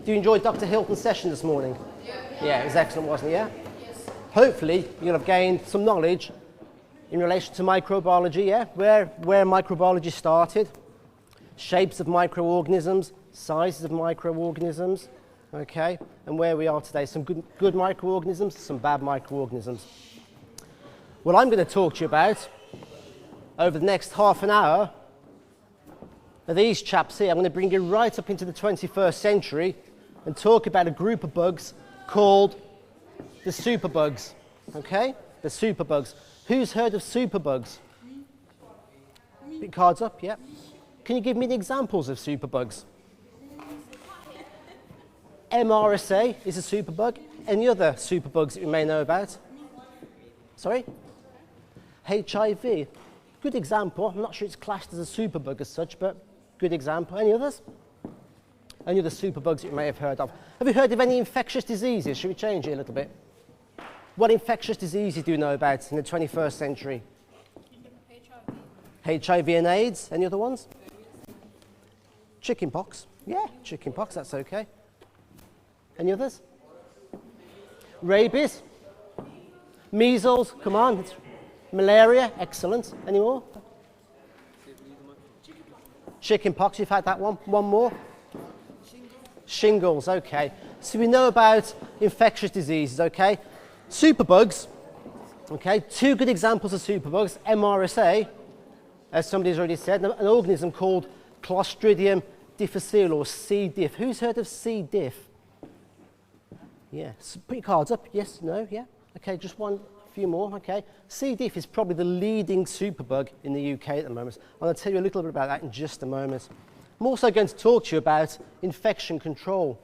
Do you enjoy Dr. Hilton's session this morning? Yeah, it was excellent, wasn't it? Yeah? Yes. Hopefully, you'll have gained some knowledge in relation to microbiology, yeah? Where microbiology started, shapes of microorganisms, sizes of microorganisms, okay? And where we are today, some good microorganisms, some bad microorganisms. What I'm going to talk to you about over the next half an hour are these chaps here. I'm going to bring you right up into the 21st century and talk about a group of bugs called the superbugs, okay? The superbugs. Who's heard of superbugs? Put cards up, yeah. Can you give me the examples of superbugs? MRSA is a superbug. Any other superbugs that you may know about? Sorry? HIV. Good example. I'm not sure it's classed as a superbug as such, but good example. Any others? Any other superbugs that you may have heard of? Have you heard of any infectious diseases? Should we change it a little bit? What infectious diseases do you know about in the 21st century? HIV and AIDS. Any other ones? Chickenpox. Yeah, chickenpox, that's okay. Any others? Rabies. Measles, come on. It's malaria, excellent. Any more? Chickenpox, you've had that one. One more? Shingles, okay. So we know about infectious diseases, okay? Superbugs, okay? Two good examples of superbugs. MRSA, as somebody's already said, an organism called Clostridium difficile or C. diff. Who's heard of C. diff? Yeah, so put your cards up. Yes, no, yeah. Okay, just one, few more, okay. C. diff is probably the leading superbug in the UK at the moment. I'm going to tell you a little bit about that in just a moment. I'm also going to talk to you about infection control.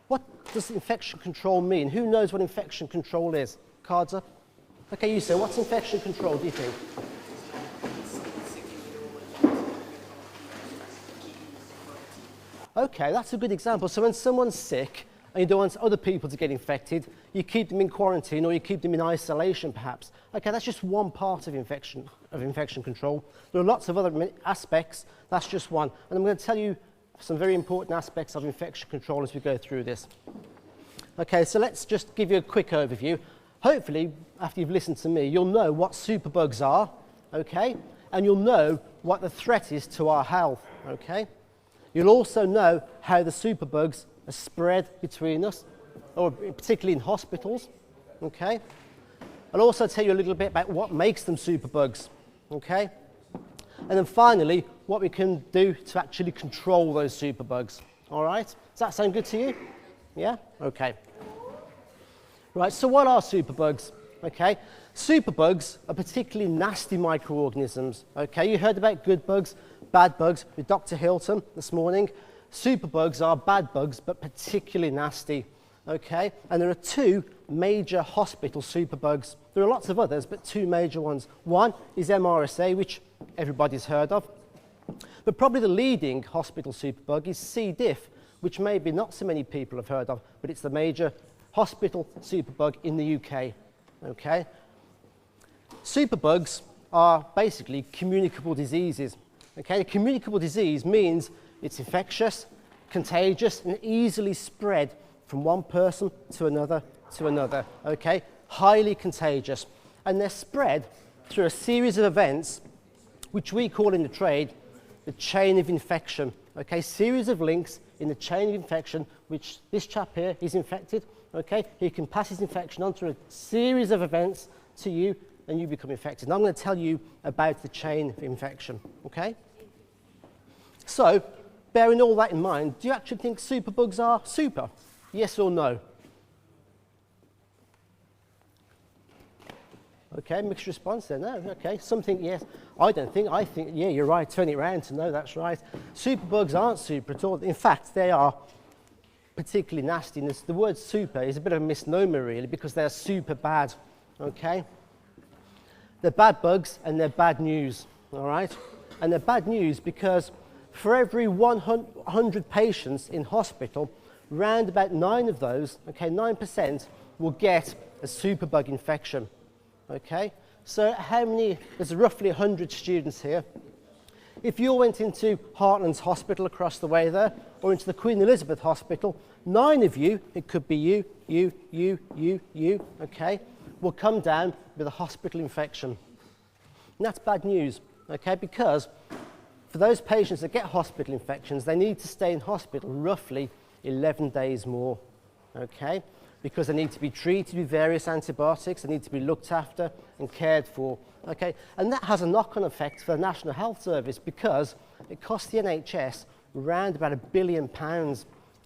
What does infection control mean? Who knows what infection control is? Cards up. Okay, you say, what's infection control, do you think? Okay, that's a good example. So when someone's sick and you don't want other people to get infected, you keep them in quarantine or you keep them in isolation perhaps. Okay, that's just one part of infection control. There are lots of other aspects, that's just one. And I'm going to tell you some very important aspects of infection control as we go through this. Okay, so let's just give you a quick overview. Hopefully, after you've listened to me, you'll know what superbugs are, okay? And you'll know what the threat is to our health, okay? You'll also know how the superbugs are spread between us, or particularly in hospitals, okay? I'll also tell you a little bit about what makes them superbugs, okay? And then finally, what we can do to actually control those superbugs, all right? Does that sound good to you? Yeah? Okay. Right, so what are superbugs? Okay, superbugs are particularly nasty microorganisms, okay? You heard about good bugs, bad bugs with Dr. Hilton this morning. Superbugs are bad bugs, but particularly nasty, okay? And there are two major hospital superbugs. There are lots of others, but two major ones. One is MRSA, which everybody's heard of. But probably the leading hospital superbug is C. diff, which maybe not so many people have heard of, but it's the major hospital superbug in the UK, okay? Superbugs are basically communicable diseases, okay? A communicable disease means it's infectious, contagious, and easily spread from one person to another, okay? Highly contagious. And they're spread through a series of events, which we call in the trade the chain of infection, okay? Series of links in the chain of infection, which this chap here is infected, okay? He can pass his infection on through a series of events to you, and you become infected. And I'm going to tell you about the chain of infection, okay? So, bearing all that in mind, do you actually think superbugs are super? Yes or no? Okay, mixed response there, no, okay. Some think yes, I don't think, I think, yeah, you're right, turn it around to no, that's right. Superbugs aren't super at all. In fact, they are particularly nasty. The word super is a bit of a misnomer really, because they're super bad, okay? They're bad bugs and they're bad news, all right? And they're bad news because for every 100 patients in hospital, round about 9 of those, okay, 9% will get a superbug infection, okay? So how many, there's roughly 100 students here. If you all went into Heartlands Hospital across the way there, or into the Queen Elizabeth Hospital, 9 of you, it could be you, okay, will come down with a hospital infection. And that's bad news, okay, because for those patients that get hospital infections, they need to stay in hospital roughly 11 days more, okay, because they need to be treated with various antibiotics, they need to be looked after and cared for, okay, and that has a knock-on effect for the National Health Service because it costs the NHS around about £1 billion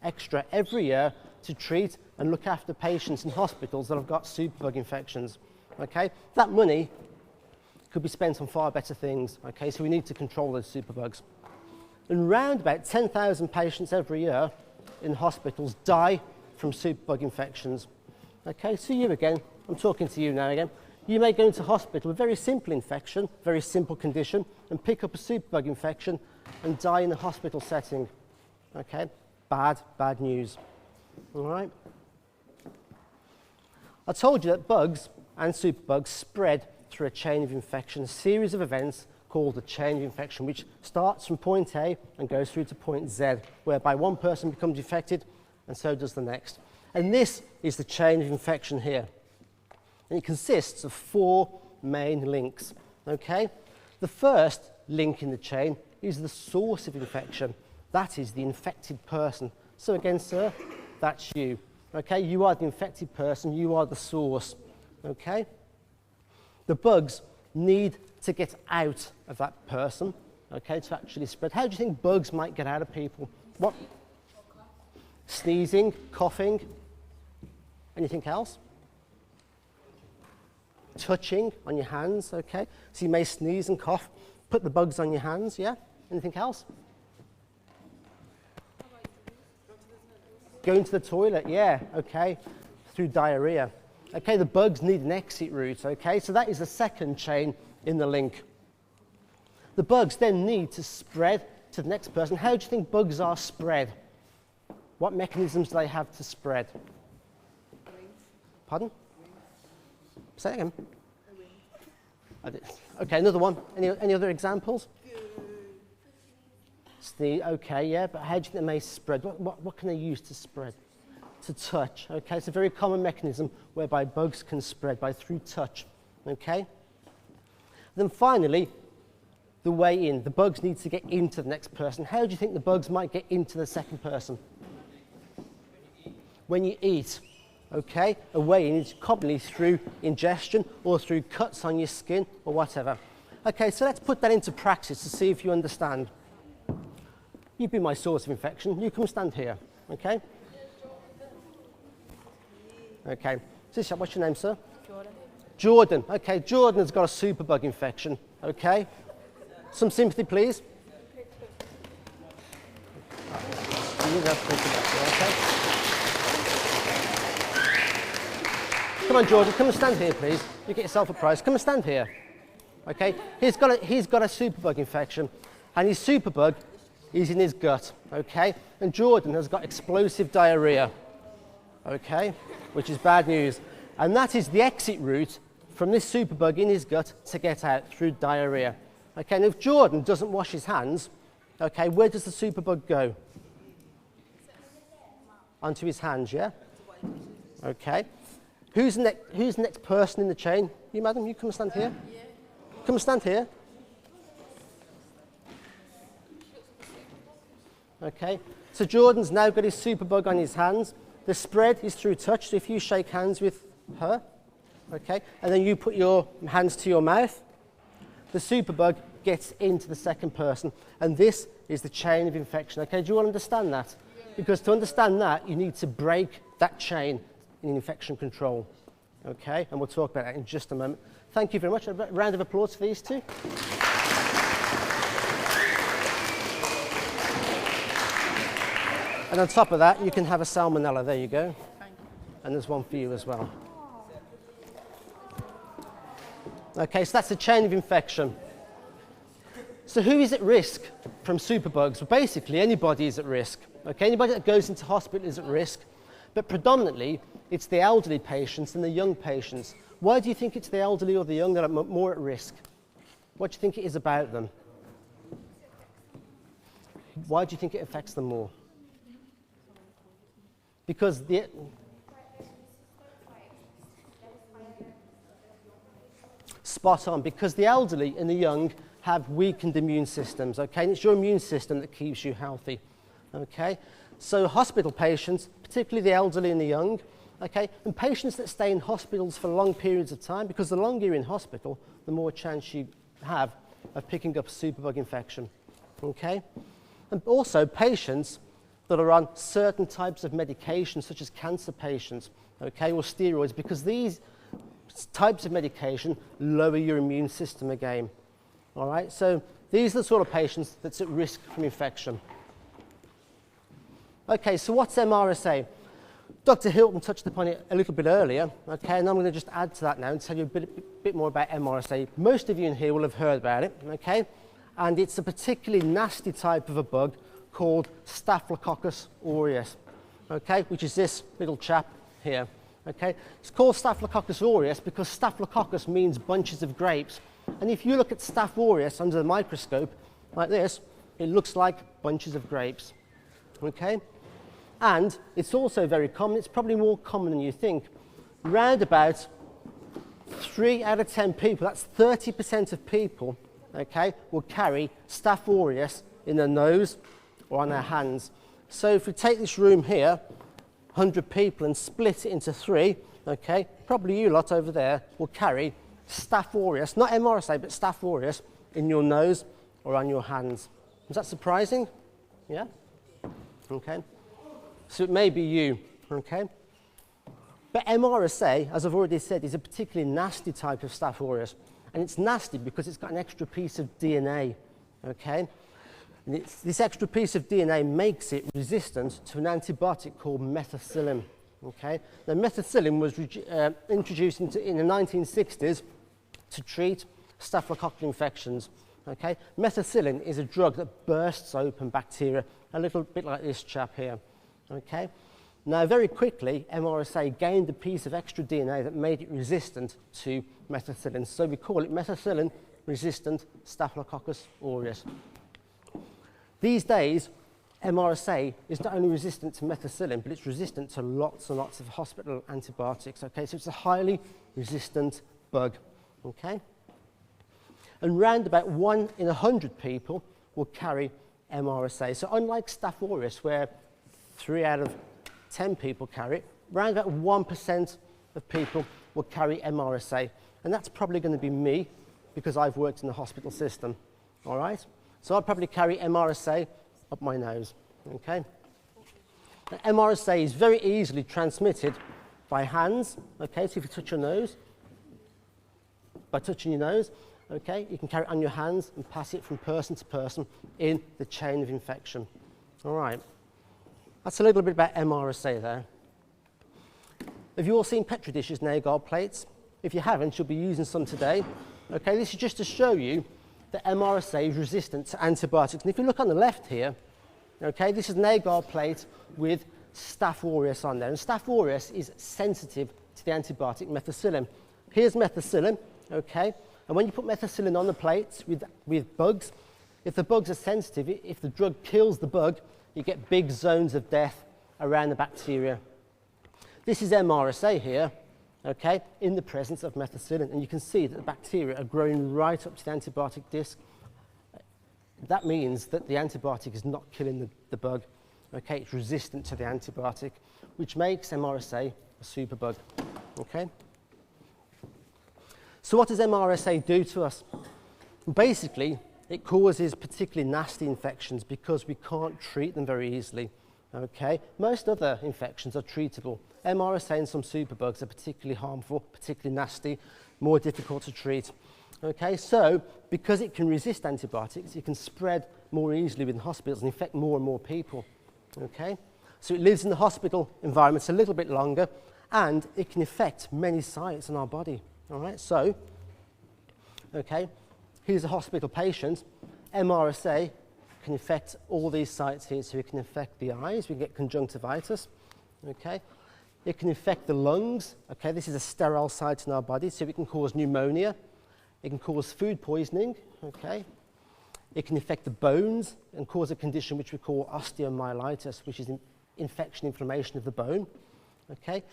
extra every year to treat and look after patients in hospitals that have got superbug infections, okay. That money could be spent on far better things, okay, so we need to control those superbugs. And around about 10,000 patients every year in hospitals die from superbug infections. Okay, so you again, I'm talking to you now again. You may go into hospital with a very simple infection, very simple condition, and pick up a superbug infection and die in a hospital setting. Okay, bad news. All right. I told you that bugs and superbugs spread through a chain of infection, a series of events called a chain of infection, which starts from point A and goes through to point Z, whereby one person becomes infected and so does the next. And this is the chain of infection here. And it consists of 4 main links, okay? The first link in the chain is the source of infection. That is the infected person. So again, sir, that's you, okay? You are the infected person, you are the source, okay? The bugs need to get out of that person, okay, to actually spread. How do you think bugs might get out of people? What? Sneezing, coughing, anything else? Touching on your hands, okay? So you may sneeze and cough, put the bugs on your hands, yeah? Anything else? Going to the toilet, yeah, okay, through diarrhea. Okay, the bugs need an exit route, okay? So that is the second chain in the link. The bugs then need to spread to the next person. How do you think bugs are spread? What mechanisms do they have to spread? Pardon? Say it again. Okay, another one. Any other examples? Sneeze, okay, yeah, but how do you think they may spread? What can they use to spread? To touch, okay? It's a very common mechanism whereby bugs can spread through touch, okay? Then finally, the way in. The bugs need to get into the next person. How do you think the bugs might get into the second person? When you eat, okay? A way in is commonly through ingestion or through cuts on your skin or whatever. Okay, so let's put that into practice to see if you understand. You've been my source of infection. You come stand here, okay? Okay, so what's your name, sir? Jordan. Jordan, okay, Jordan has got a superbug infection, okay? Some sympathy, please. Okay. Come on, Jordan, come and stand here, please. You get yourself a prize. Come and stand here, okay? He's got a superbug infection, and his superbug is in his gut, okay? And Jordan has got explosive diarrhea, okay? Which is bad news. And that is the exit route from this superbug in his gut to get out through diarrhea. Okay, and if Jordan doesn't wash his hands, okay, where does the superbug go? Onto his hands, yeah? Okay. Who's the next person in the chain? You, madam, you come and stand here. Yeah. Come and stand here. Okay, so Jordan's now got his superbug on his hands. The spread is through touch, so if you shake hands with her, okay, and then you put your hands to your mouth, the superbug gets into the second person, and this is the chain of infection. Okay, do you all understand that? Yeah. Because to understand that, you need to break that chain in infection control. Okay, and we'll talk about that in just a moment. Thank you very much. A round of applause for these two. And on top of that, you can have a salmonella. There you go. And there's one for you as well. Okay, so that's the chain of infection. So who is at risk from superbugs? Well, basically, anybody is at risk. Okay, anybody that goes into hospital is at risk. But predominantly, it's the elderly patients and the young patients. Why do you think it's the elderly or the young that are more at risk? What do you think it is about them? Why do you think it affects them more? because the... Spot on, because the elderly and the young have weakened immune systems, okay? And it's your immune system that keeps you healthy, okay? So hospital patients, particularly the elderly and the young, okay? And patients that stay in hospitals for long periods of time, because the longer you're in hospital, the more chance you have of picking up a superbug infection, okay? And also patients that are on certain types of medication, such as cancer patients, okay, or steroids, because these types of medication lower your immune system again. All right, so these are the sort of patients that's at risk from infection. Okay, so what's MRSA? Dr. Hilton touched upon it a little bit earlier, okay, and I'm going to just add to that now and tell you a bit more about MRSA. Most of you in here will have heard about it, okay, and it's a particularly nasty type of a bug called Staphylococcus aureus, okay, which is this little chap here. Okay, it's called Staphylococcus aureus because Staphylococcus means bunches of grapes. And if you look at Staph aureus under the microscope, like this, it looks like bunches of grapes. Okay? And it's also very common. It's probably more common than you think. Round about 3 out of 10 people, that's 30% of people, okay, will carry Staph aureus in their nose or on their hands. So if we take this room here, 100 people, and split it into 3, okay, probably you lot over there will carry Staph aureus, not MRSA, but Staph aureus in your nose or on your hands. Is that surprising? Yeah? Okay. So it may be you, okay? But MRSA, as I've already said, is a particularly nasty type of Staph aureus. And it's nasty because it's got an extra piece of DNA, okay? And this extra piece of DNA makes it resistant to an antibiotic called methicillin. Okay? Now, methicillin was introduced in the 1960s to treat staphylococcal infections. Okay? Methicillin is a drug that bursts open bacteria, a little bit like this chap here. Okay? Now, very quickly, MRSA gained a piece of extra DNA that made it resistant to methicillin. So we call it methicillin-resistant Staphylococcus aureus. These days, MRSA is not only resistant to methicillin, but it's resistant to lots and lots of hospital antibiotics, okay? So it's a highly resistant bug, okay? And round about 1 in 100 people will carry MRSA. So unlike Staph aureus, where 3 out of 10 people carry it, round about 1% of people will carry MRSA. And that's probably going to be me, because I've worked in the hospital system, all right? So I'll probably carry MRSA up my nose, okay? Now, MRSA is very easily transmitted by hands, okay? So if you touch your nose, by touching your nose, okay, you can carry it on your hands and pass it from person to person in the chain of infection, all right? That's a little bit about MRSA there. Have you all seen Petri dishes and agar plates? If you haven't, you'll be using some today, okay? This is just to show you that MRSA is resistant to antibiotics. And if you look on the left here, okay, this is an agar plate with Staph aureus on there. And Staph aureus is sensitive to the antibiotic methicillin. Here's methicillin, okay? And when you put methicillin on the plates with bugs, if the bugs are sensitive, if the drug kills the bug, you get big zones of death around the bacteria. This is MRSA here, okay, in the presence of methicillin, and you can see that the bacteria are growing right up to the antibiotic disc. That means that the antibiotic is not killing the bug, okay, it's resistant to the antibiotic, which makes MRSA a superbug, okay. So what does MRSA do to us? Basically, it causes particularly nasty infections because we can't treat them very easily, okay. Most other infections are treatable. MRSA and some superbugs are particularly harmful, particularly nasty, more difficult to treat. Okay, so because it can resist antibiotics, it can spread more easily within hospitals and infect more and more people. Okay, so it lives in the hospital environment a little bit longer, and it can affect many sites in our body. All right, so, okay, here's a hospital patient. MRSA can affect all these sites here, so it can affect the eyes, we can get conjunctivitis. Okay. It can affect the lungs. Okay, this is a sterile site in our body, so it can cause pneumonia. It can cause food poisoning. Okay. It can affect the bones and cause a condition which we call osteomyelitis, which is infection, inflammation of the bone. Okay?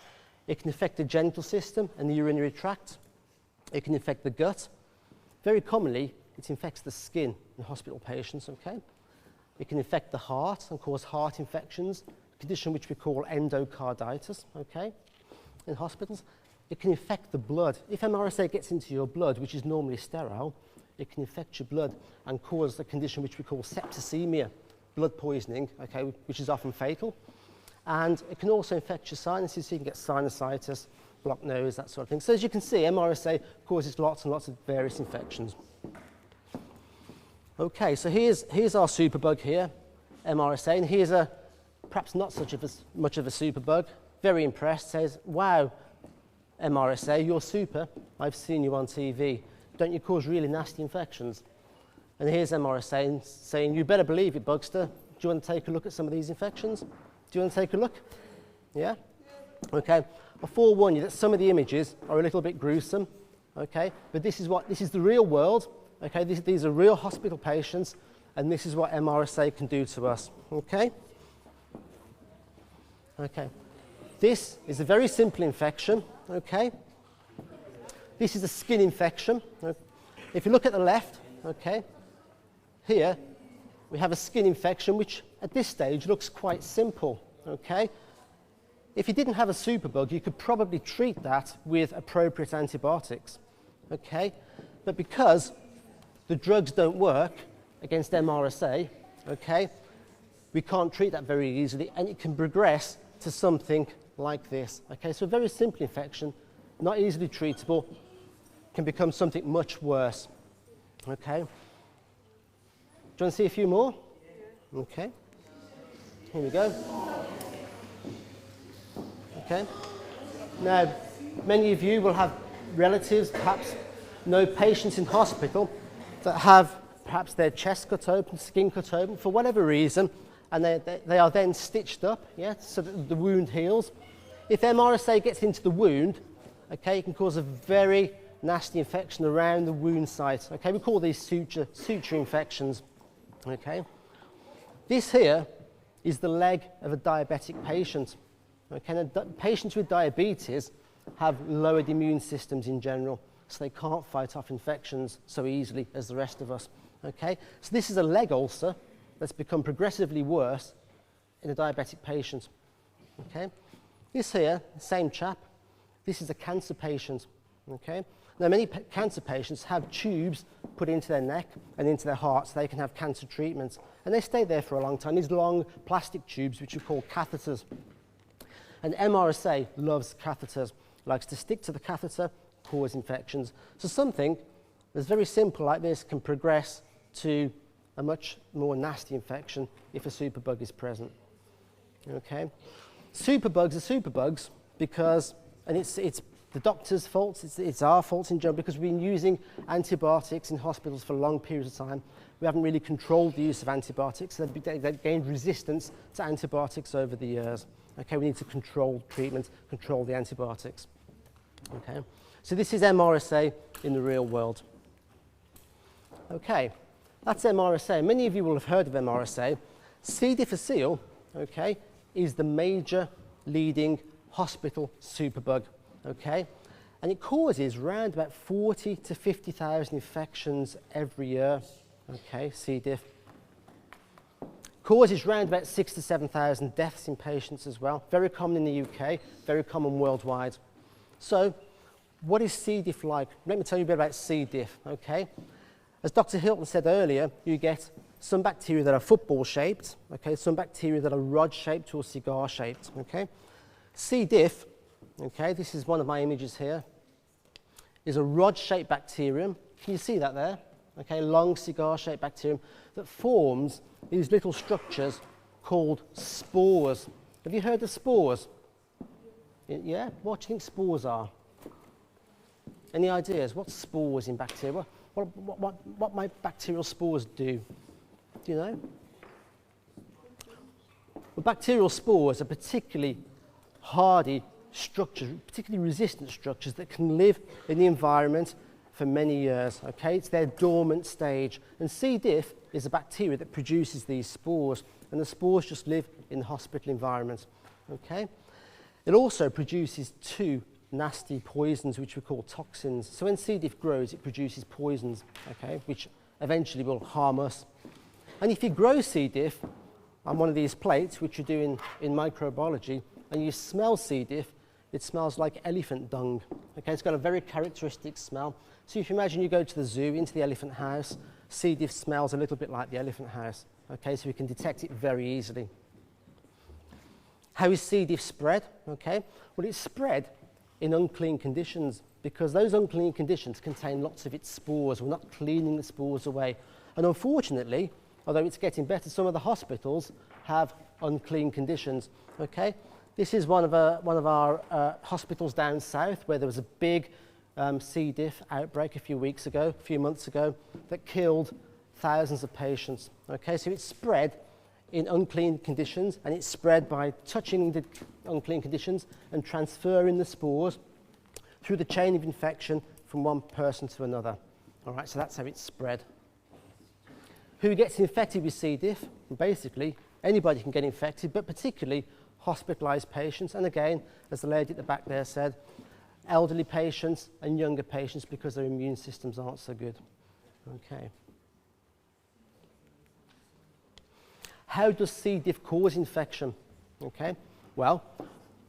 It can affect the genital system and the urinary tract. It can affect the gut. Very commonly, it infects the skin in hospital patients. Okay? It can affect the heart and cause heart infections, a condition which we call endocarditis. Okay? In hospitals. It can infect the blood. If MRSA gets into your blood, which is normally sterile, it can infect your blood and cause a condition which we call septicemia, blood poisoning, okay, which is often fatal. And it can also infect your sinuses, so you can get sinusitis, blocked nose, that sort of thing. So as you can see, MRSA causes lots and lots of various infections. Okay, so here's our superbug here, MRSA, and here's a perhaps not much of a superbug. Very impressed, says, wow, MRSA, you're super. I've seen you on TV. Don't you cause really nasty infections? And here's MRSA saying, you better believe it, Bugster. Do you want to take a look at some of these infections? Do you want to take a look? Yeah? Okay. I forewarn you that some of the images are a little bit gruesome. Okay? But this is the real world. Okay? These are real hospital patients, and this is what MRSA can do to us. Okay? Okay. This is a very simple infection, okay? This is a skin infection. If you look at the left, okay, here we have a skin infection which at this stage looks quite simple, okay? If you didn't have a superbug, you could probably treat that with appropriate antibiotics, okay? But because the drugs don't work against MRSA, okay, we can't treat that very easily, and it can progress to something like this. Okay, so a very simple infection, not easily treatable, can become something much worse. Okay. Do you want to see a few more? Okay. Here we go. Okay. Now, many of you will have relatives, perhaps know patients in hospital that have perhaps their chest cut open, skin cut open, for whatever reason, and they are then stitched up, yeah, so that the wound heals. If MRSA gets into the wound, okay, it can cause a very nasty infection around the wound site. Okay, we call these suture infections. Okay, this here is the leg of a diabetic patient. Okay, and patients with diabetes have lowered immune systems in general, so they can't fight off infections so easily as the rest of us. Okay, so this is a leg ulcer that's become progressively worse in a diabetic patient. Okay. This here, same chap, this is a cancer patient, okay? Now, many cancer patients have tubes put into their neck and into their heart so they can have cancer treatments, and they stay there for a long time, these long plastic tubes, which we call catheters. And MRSA loves catheters, likes to stick to the catheter, cause infections. So something that's very simple like this can progress to a much more nasty infection if a superbug is present, okay? Superbugs are superbugs because, and it's the doctor's fault, it's our fault in general, because we've been using antibiotics in hospitals for long periods of time. We haven't really controlled the use of antibiotics, so they've gained resistance to antibiotics over the years. Okay, we need to control treatment, control the antibiotics. Okay, so this is MRSA in the real world. Okay, that's MRSA. Many of you will have heard of MRSA. C. difficile, okay, is the major leading hospital superbug, okay? And it causes around about 40 to 50,000 infections every year, okay, C. diff. Causes around about 6,000 to 7,000 deaths in patients as well. Very common in the UK, very common worldwide. So, what is C. diff like? Let me tell you a bit about C. diff, okay? As Dr. Hilton said earlier, you get some bacteria that are football-shaped, okay, some bacteria that are rod-shaped or cigar-shaped, okay. C. diff, okay, this is one of my images here, is a rod-shaped bacterium. Can you see that there? Okay, long cigar-shaped bacterium that forms these little structures called spores. Have you heard of spores? Yeah? What do you think spores are? Any ideas? What spores in bacteria? What might bacterial spores do? Do you know? Well, bacterial spores are particularly hardy structures, particularly resistant structures that can live in the environment for many years. Okay, it's their dormant stage. And C. diff is a bacteria that produces these spores. and the spores just live in the hospital environment. Okay? It also produces two nasty poisons which we call toxins. So when C. diff grows, it produces poisons, okay, which eventually will harm us. And if you grow C. diff on one of these plates, which you do in microbiology, and you smell C. diff, it smells like elephant dung. Okay, it's got a very characteristic smell. So if you imagine you go to the zoo, into the elephant house, C. diff smells a little bit like the elephant house. Okay, so we can detect it very easily. How is C. diff spread? Okay, well, it's spread in unclean conditions because those unclean conditions contain lots of its spores. We're not cleaning the spores away. And unfortunately, although it's getting better, some of the hospitals have unclean conditions. Okay, this is one of our hospitals down south where there was a big C. diff outbreak a few months ago, that killed thousands of patients. Okay, so it's spread in unclean conditions, and it's spread by touching the unclean conditions and transferring the spores through the chain of infection from one person to another. All right, so that's how it's spread. Who gets infected with C. diff? Basically, anybody can get infected, but particularly hospitalised patients. And again, as the lady at the back there said, elderly patients and younger patients because their immune systems aren't so good. Okay. How does C. diff cause infection? Okay, well,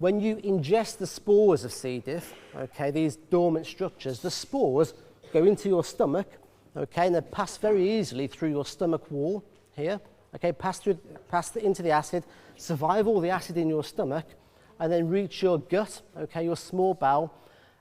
when you ingest the spores of C. diff, okay, these dormant structures, the spores go into your stomach, okay, and they pass very easily through your stomach wall here, okay, pass into the acid, survive all the acid in your stomach, and then reach your gut, okay, your small bowel.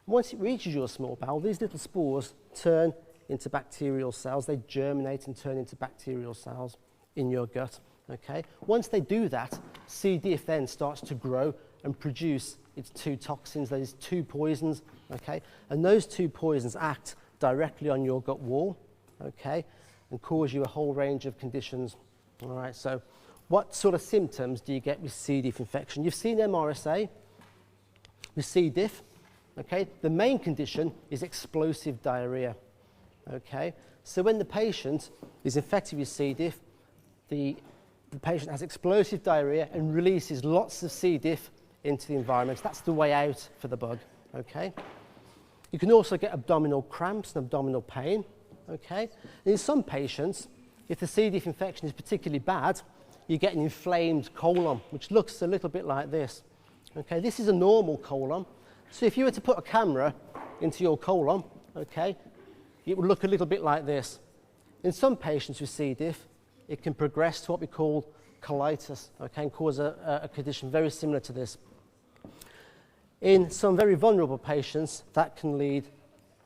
Once it reaches your small bowel, these little spores turn into bacterial cells. They germinate and turn into bacterial cells in your gut. Okay. Once they do that, C. diff then starts to grow and produce its two toxins, those two poisons, okay? And those two poisons act directly on your gut wall, okay, and cause you a whole range of conditions. All right, so what sort of symptoms do you get with C. diff infection? You've seen MRSA with C. diff, okay? The main condition is explosive diarrhea, okay? So when the patient is infected with C. diff, the patient has explosive diarrhea and releases lots of C. diff into the environment. That's the way out for the bug, okay? You can also get abdominal cramps and abdominal pain, okay? And in some patients, if the C. diff infection is particularly bad, you get an inflamed colon, which looks a little bit like this, okay? This is a normal colon. So if you were to put a camera into your colon, okay, it would look a little bit like this. In some patients with C. diff, it can progress to what we call colitis, okay, and cause a condition very similar to this. In some very vulnerable patients, that can lead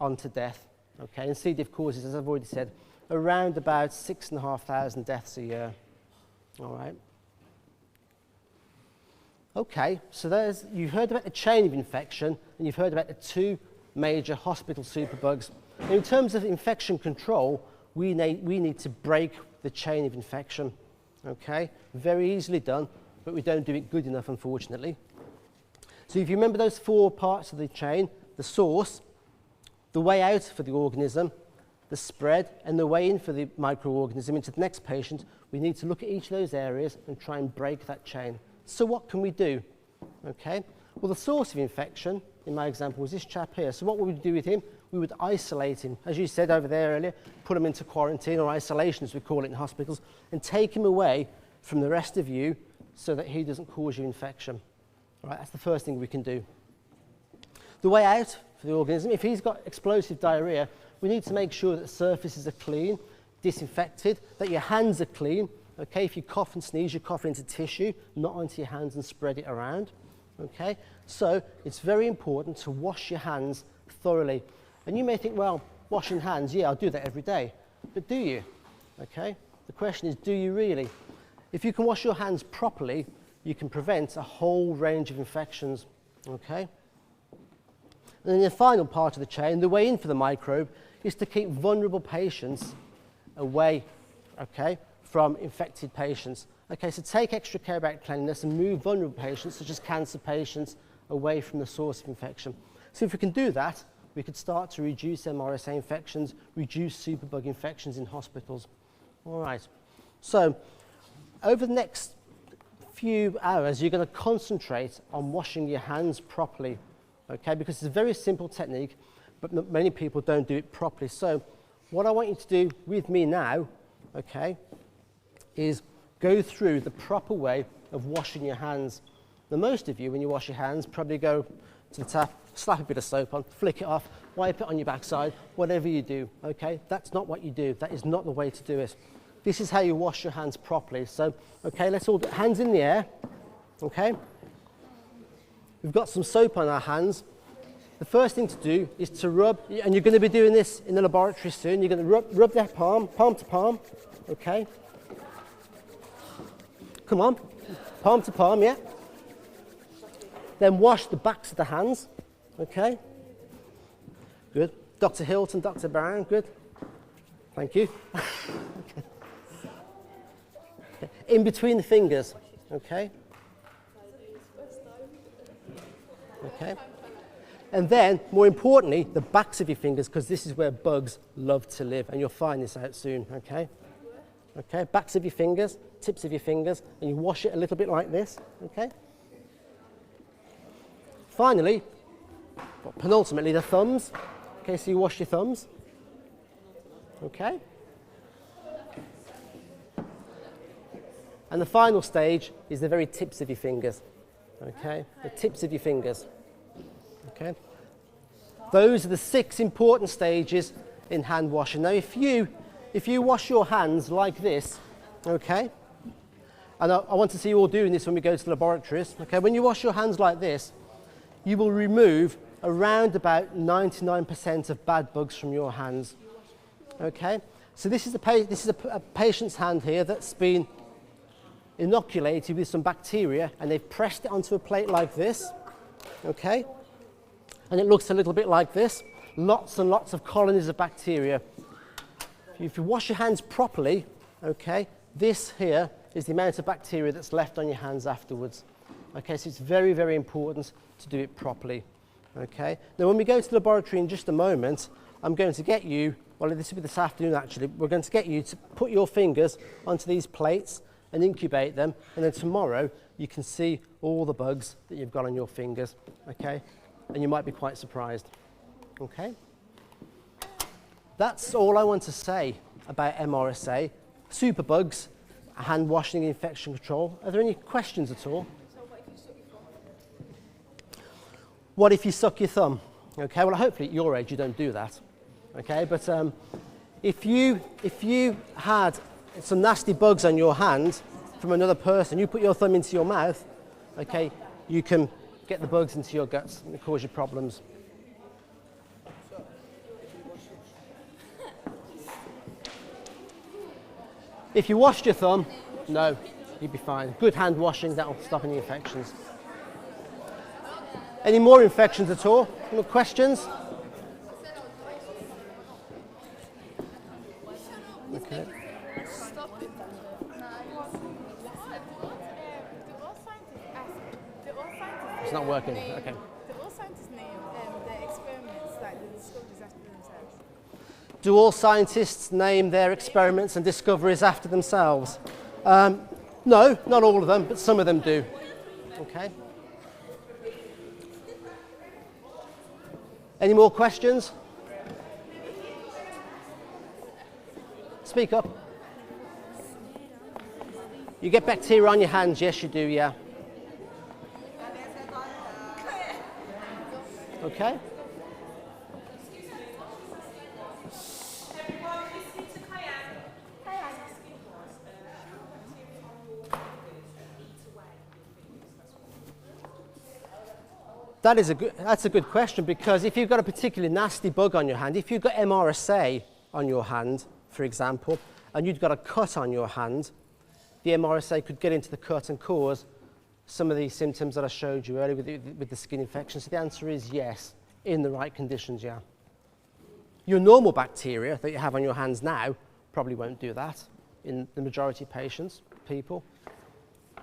on to death, okay, and C. diff causes, as I've already said, around about 6,500 deaths a year, all right. Okay, so you've heard about the chain of infection, and you've heard about the two major hospital superbugs. In terms of infection control, we need to break the chain of infection, okay? Very easily done, but we don't do it good enough, unfortunately. So if you remember those four parts of the chain, the source, the way out for the organism, the spread, and the way in for the microorganism into the next patient, we need to look at each of those areas and try and break that chain. So what can we do? Okay, well, the source of infection, in my example, was this chap here. So what would we do with him? We would isolate him, as you said over there earlier, put him into quarantine or isolation, as we call it in hospitals, and take him away from the rest of you so that he doesn't cause you infection. All right, that's the first thing we can do. The way out for the organism, if he's got explosive diarrhea, we need to make sure that the surfaces are clean, disinfected, that your hands are clean. Okay, if you cough and sneeze, you cough into tissue, not onto your hands and spread it around. Okay, so it's very important to wash your hands thoroughly. And you may think, well, washing hands, yeah, I'll do that every day. But do you? Okay, the question is, do you really? If you can wash your hands properly, you can prevent a whole range of infections. Okay? And then the final part of the chain, the way in for the microbe, is to keep vulnerable patients away, okay, from infected patients. Okay, so take extra care about cleanliness and move vulnerable patients, such as cancer patients, away from the source of infection. So if we can do that, we could start to reduce MRSA infections, reduce superbug infections in hospitals. All right, so over the next few hours, you're going to concentrate on washing your hands properly, okay? Because it's a very simple technique, but many people don't do it properly. So what I want you to do with me now, okay, is go through the proper way of washing your hands. Now, most of you, when you wash your hands, probably go to the tap, slap a bit of soap on, flick it off, wipe it on your backside, whatever you do, okay? That's not what you do. That is not the way to do it. This is how you wash your hands properly. So, okay, let's all do hands in the air, okay? We've got some soap on our hands. The first thing to do is to rub, and you're going to be doing this in the laboratory soon. You're going to rub that palm to palm, okay? Come on, palm to palm, yeah? Then wash the backs of the hands, okay? Good. Dr. Hilton, Dr. Brown, good. Thank you. Okay. In between the fingers, okay? Okay. And then, more importantly, the backs of your fingers, because this is where bugs love to live, and you'll find this out soon, okay? Okay, backs of your fingers, tips of your fingers, and you wash it a little bit like this, okay? Finally, well, penultimately, the thumbs. Okay, so you wash your thumbs, okay? And the final stage is the very tips of your fingers, okay? The tips of your fingers, okay? Those are the 6 important stages in hand washing. Now, if you wash your hands like this, okay? And I want to see you all doing this when we go to the laboratories, okay? When you wash your hands like this, you will remove around about 99% of bad bugs from your hands, okay? So this is a patient's hand here that's been inoculated with some bacteria, and they've pressed it onto a plate like this, okay? And it looks a little bit like this. Lots and lots of colonies of bacteria. If you wash your hands properly, okay, this here is the amount of bacteria that's left on your hands afterwards. Okay, so it's very, very important to do it properly. Okay, now when we go to the laboratory in just a moment, I'm going to get you, well, this will be this afternoon actually, we're going to get you to put your fingers onto these plates and incubate them, and then tomorrow you can see all the bugs that you've got on your fingers, okay? And you might be quite surprised, okay? That's all I want to say about MRSA, superbugs, hand washing, infection control. Are there any questions at all? So What if you suck your thumb? Okay, well, hopefully at your age you don't do that, okay? But if you had some nasty bugs on your hand from another person, you put your thumb into your mouth, okay, you can get the bugs into your guts and cause you problems. If you washed your thumb, no, you'd be fine. Good hand washing, that'll stop any infections. Any more infections at all? Any more questions? Okay. It's not working. Okay. Do all scientists name their experiments, like the discoveries after themselves? Do all scientists name their experiments and discoveries after themselves? No, not all of them, but some of them do. Okay. Any more questions? Speak up. You get bacteria on your hands, yes you do, yeah. Okay. That's a good question, because if you've got a particularly nasty bug on your hand, if you've got MRSA on your hand, for example, and you've got a cut on your hand, the MRSA could get into the cut and cause some of these symptoms that I showed you earlier with the skin infection. So the answer is yes, in the right conditions, yeah. Your normal bacteria that you have on your hands now probably won't do that in the majority of people,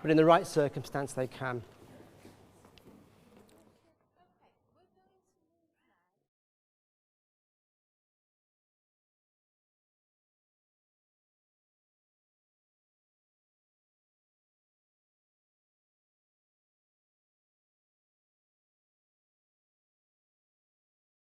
but in the right circumstance they can.